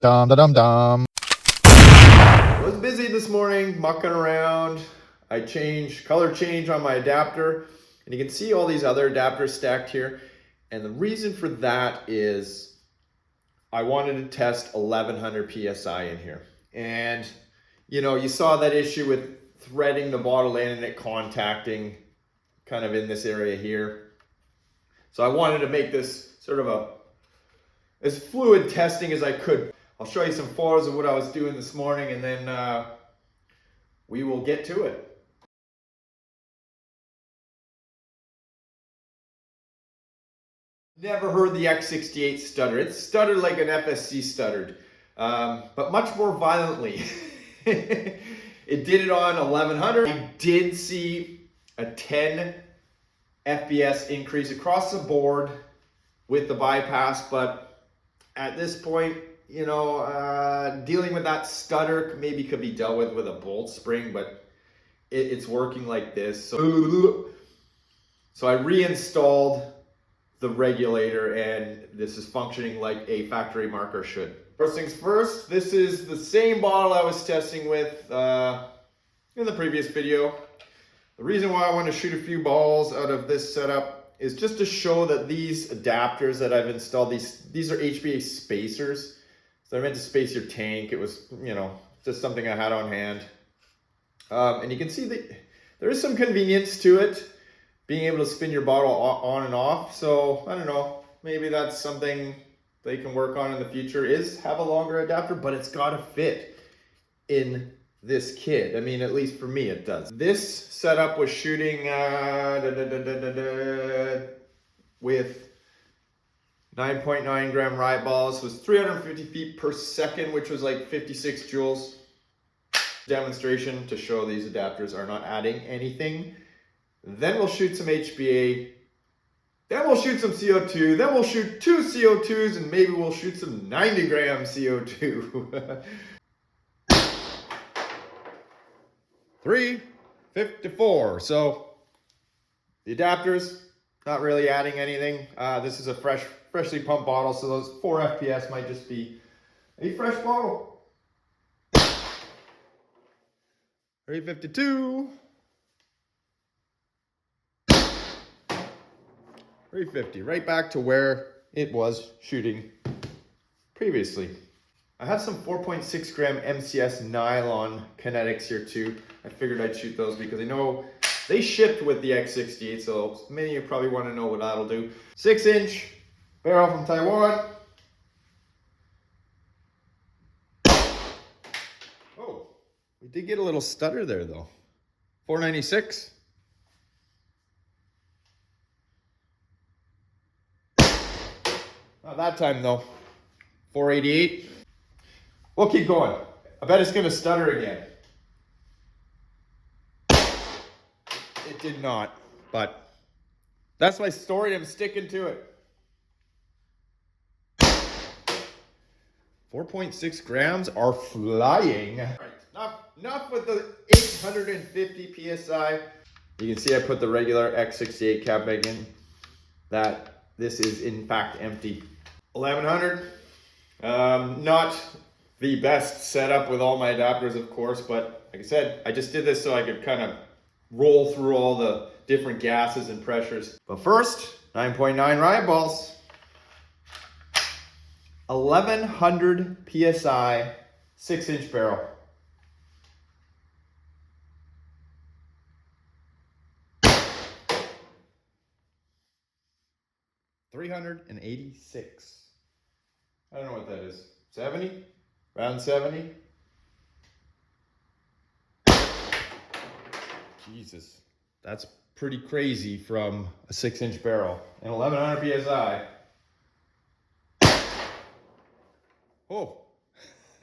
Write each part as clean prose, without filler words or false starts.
Dum da dum dum. I was busy this morning mucking around. I changed color change on my adapter, and you can see all these other adapters stacked here. And the reason for that is I wanted to test 1100 psi in here. And you saw that issue with threading the bottle in and it contacting kind of in this area here. So I wanted to make this sort of as fluid testing as I could. I'll show you some photos of what I was doing this morning, and then we will get to it. Never heard the X68 stutter. It stuttered like an FSC stuttered, but much more violently. It did it on 1100. I did see a 10 FPS increase across the board with the bypass, but at this point, dealing with that stutter maybe could be dealt with a bolt spring, but it's working like this. So I reinstalled the regulator, and this is functioning like a factory marker should. First things first, this is the same bottle I was testing with in the previous video. The reason why I want to shoot a few balls out of this setup is just to show that these adapters that I've installed, these are HBA spacers. So they're meant to space your tank. It was, just something I had on hand. And you can see that there is some convenience to it, being able to spin your bottle on and off. So I don't know, maybe that's something they can work on in the future, is have a longer adapter, but it's got to fit in this kit. I mean, at least for me it does. This setup was shooting with 9.9 gram riot balls, was 350 feet per second, which was like 56 joules. Demonstration to show these adapters are not adding anything. Then we'll shoot some HBA, then we'll shoot some CO2, then we'll shoot 2 CO2s, and maybe we'll shoot some 90 gram CO2. 354. So the adapters, not really adding anything. This is a freshly pumped bottle, so those 4 FPS might just be a fresh bottle. 352. 350, right back to where it was shooting previously. I have some 4.6 gram MCS nylon kinetics here too. I figured I'd shoot those because I know they shipped with the X68, so many of you probably want to know what that'll do. 6-inch barrel from Taiwan. Oh, we did get a little stutter there though. 496. Not that time though. 488. We'll keep going. I bet it's gonna stutter again. It did not, but that's my story. I'm sticking to it. 4.6 grams are flying. All right, enough with the 850 psi. You can see I put the regular X68 cap back in. That this is in fact empty. 1100. Not the best setup with all my adapters, of course, but like I said, I just did this so I could kind of roll through all the different gases and pressures. But first, 9.9 riot balls. 1100 psi, 6-inch barrel. $386. I don't know what that is. 70? Around 70? Jesus, that's pretty crazy from a 6-inch barrel and 1100 psi. Oh,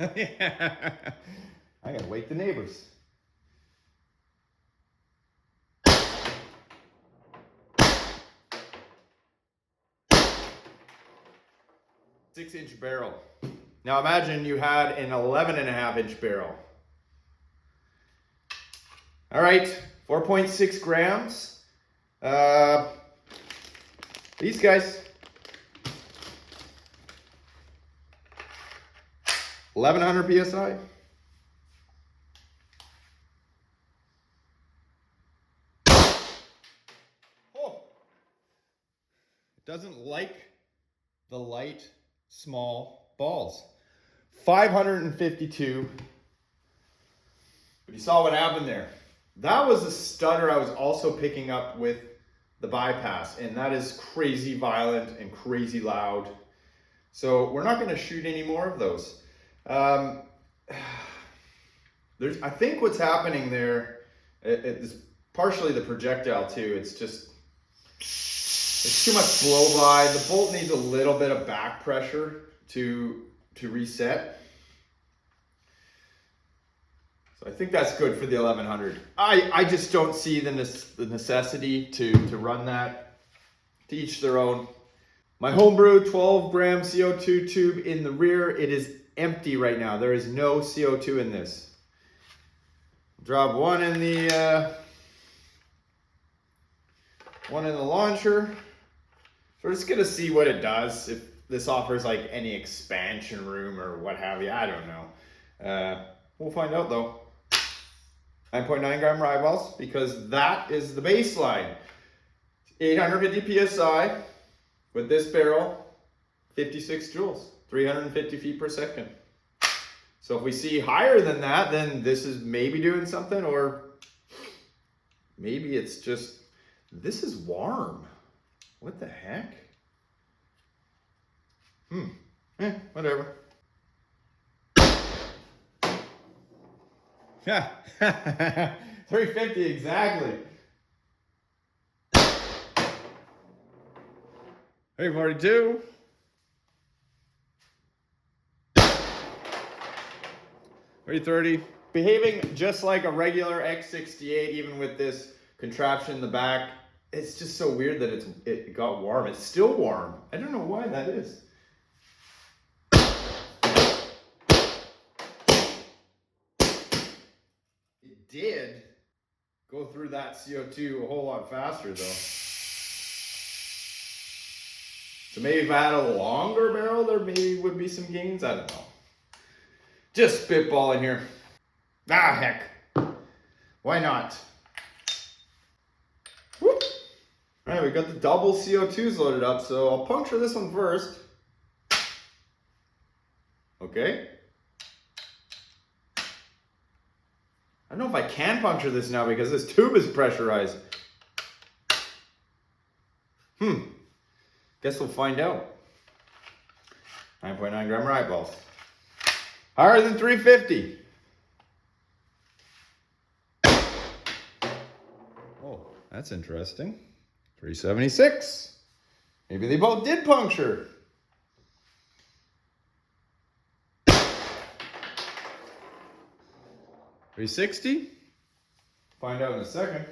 I gotta wake the neighbors. Six-inch barrel. Now imagine you had an 11.5-inch barrel. All right, 4.6 grams. These guys. 1100 psi. Oh, it doesn't like the light, small balls. 552. But you saw what happened there. That was a stutter I was also picking up with the bypass, and that is crazy violent and crazy loud. So we're not going to shoot any more of those. I think what's happening there, it's partially the projectile too. It's too much blow by. The bolt needs a little bit of back pressure to reset. So I think that's good for the 1100. I just don't see the necessity to run that. To each their own. My homebrew 12 gram CO2 tube in the rear, it is empty right now. There is no CO2 in this. Drop one in the launcher. So we're just gonna see what it does, if this offers like any expansion room or what have you. I don't know. We'll find out though. 9.9 gram rye balls, because that is the baseline. 850 psi with this barrel, 56 joules, 350 feet per second. So if we see higher than that, then this is maybe doing something, or maybe it's just, this is warm. What the heck? Whatever. Yeah, 350 exactly. 342. 330. Behaving just like a regular X68, even with this contraption in the back. It's just so weird that it got warm. It's still warm. I don't know why that is. It did go through that CO2 a whole lot faster though. So maybe if I had a longer barrel, there maybe would be some gains. I don't know. Just spitballing here. Ah, heck. Why not? Whoop. All right, we got the double CO2s loaded up, so I'll puncture this one first. Okay. I don't know if I can puncture this now because this tube is pressurized. Guess we'll find out. 9.9 gram rye balls. Higher than 350. Oh, that's interesting. 376. Maybe they both did puncture. 360. Find out in a second.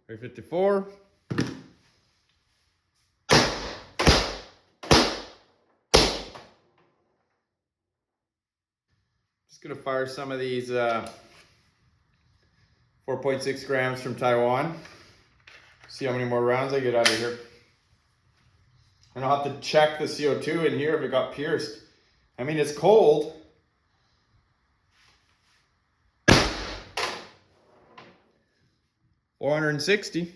354. Just gonna fire some of these 4.6 grams from Taiwan. See how many more rounds I get out of here. And I'll have to check the CO2 in here if it got pierced. I mean, it's cold. $460.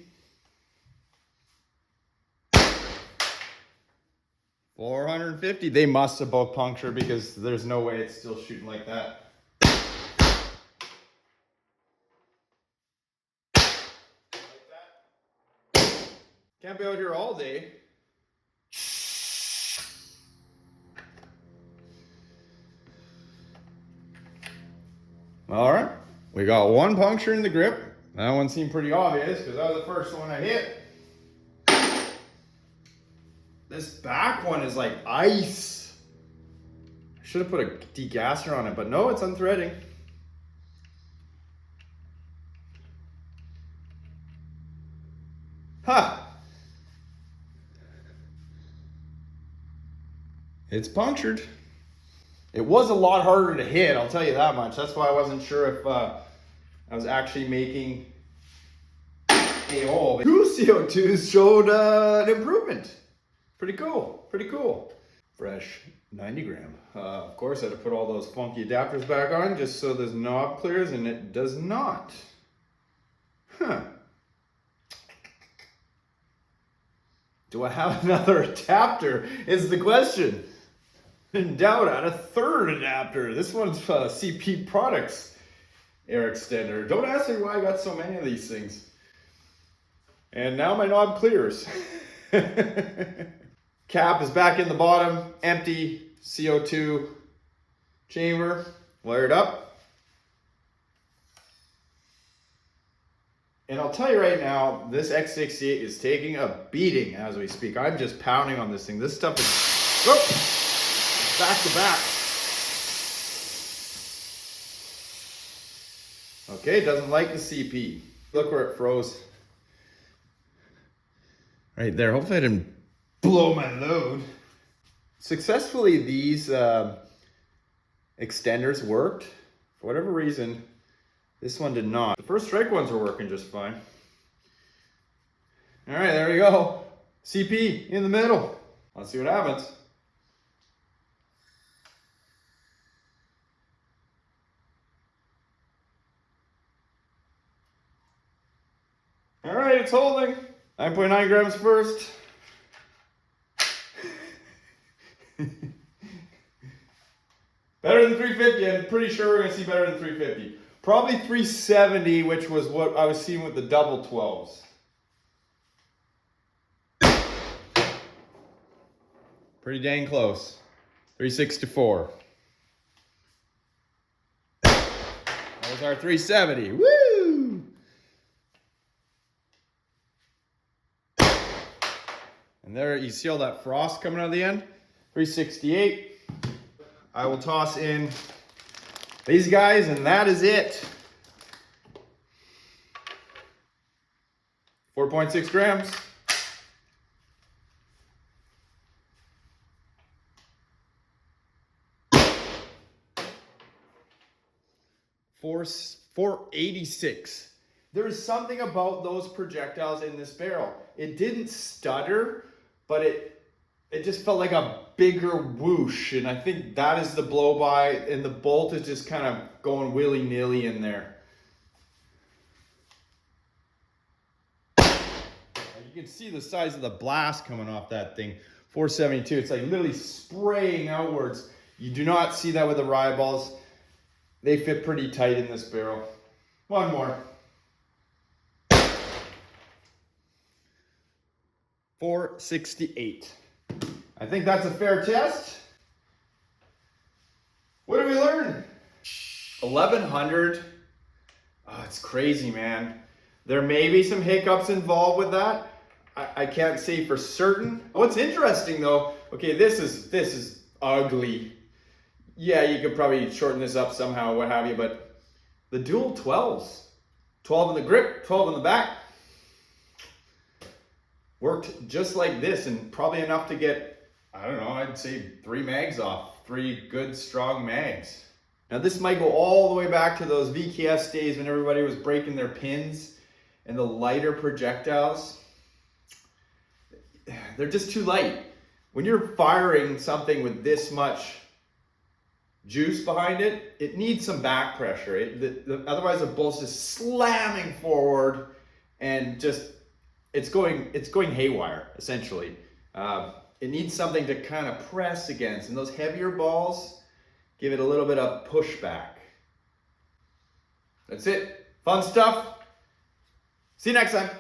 450. They must have both punctured because there's no way it's still shooting like that. Can't be out here all day. All right, we got one puncture in the grip. That one seemed pretty obvious because that was the first one I hit. This back one is like ice. I should have put a degasser on it, but no, it's unthreading. Ha! It's punctured. It was a lot harder to hit, I'll tell you that much. That's why I wasn't sure if I was actually making a hole. 2 CO2s showed an improvement. Pretty cool, pretty cool. fresh 90 gram. Of course, I had to put all those funky adapters back on just so this knob clears, and it does not. Huh. Do I have another adapter is the question. In doubt, I had a third adapter. This one's CP Products air extender. Don't ask me why I got so many of these things. And now my knob clears. Cap is back in the bottom, empty CO2 chamber, wired up. And I'll tell you right now, this X68 is taking a beating as we speak. I'm just pounding on this thing. This stuff is back to back. Okay, doesn't like the CP. Look where it froze. Right there. Hopefully I didn't blow my load. Successfully, these extenders worked. For whatever reason, this one did not. The first strike ones were working just fine. All right, there we go. CP in the middle. Let's see what happens. All right, it's holding. 9.9 grams first. Better than 350. I'm pretty sure we're going to see better than 350. Probably 370, which was what I was seeing with the double 12s. Pretty dang close. 364. That was our 370. Woo! And there you see all that frost coming out of the end. 368. I will toss in these guys, and that is it. 4.6 grams. $486. There is something about those projectiles in this barrel. It didn't stutter, but it just felt like a bigger whoosh, and I think that is the blow by, and the bolt is just kind of going willy-nilly in there. You can see the size of the blast coming off that thing. 472, it's like literally spraying outwards. You do not see that with the rye balls. They fit pretty tight in this barrel. One more. 468. I think that's a fair test. What did we learn? 1100. Oh, it's crazy, man. There may be some hiccups involved with that. I can't say for certain. What's interesting though, okay, this is ugly. Yeah, you could probably shorten this up somehow, what have you, but the dual 12s, 12 in the grip, 12 in the back, worked just like this, and probably enough to get, I don't know, I'd say 3 mags off, 3 good strong mags. Now this might go all the way back to those VKS days when everybody was breaking their pins and the lighter projectiles. They're just too light. When you're firing something with this much juice behind it, it needs some back pressure. Otherwise the bolt's just slamming forward and just, it's going haywire, essentially. It needs something to kind of press against, and those heavier balls give it a little bit of pushback. That's it. Fun stuff. See you next time.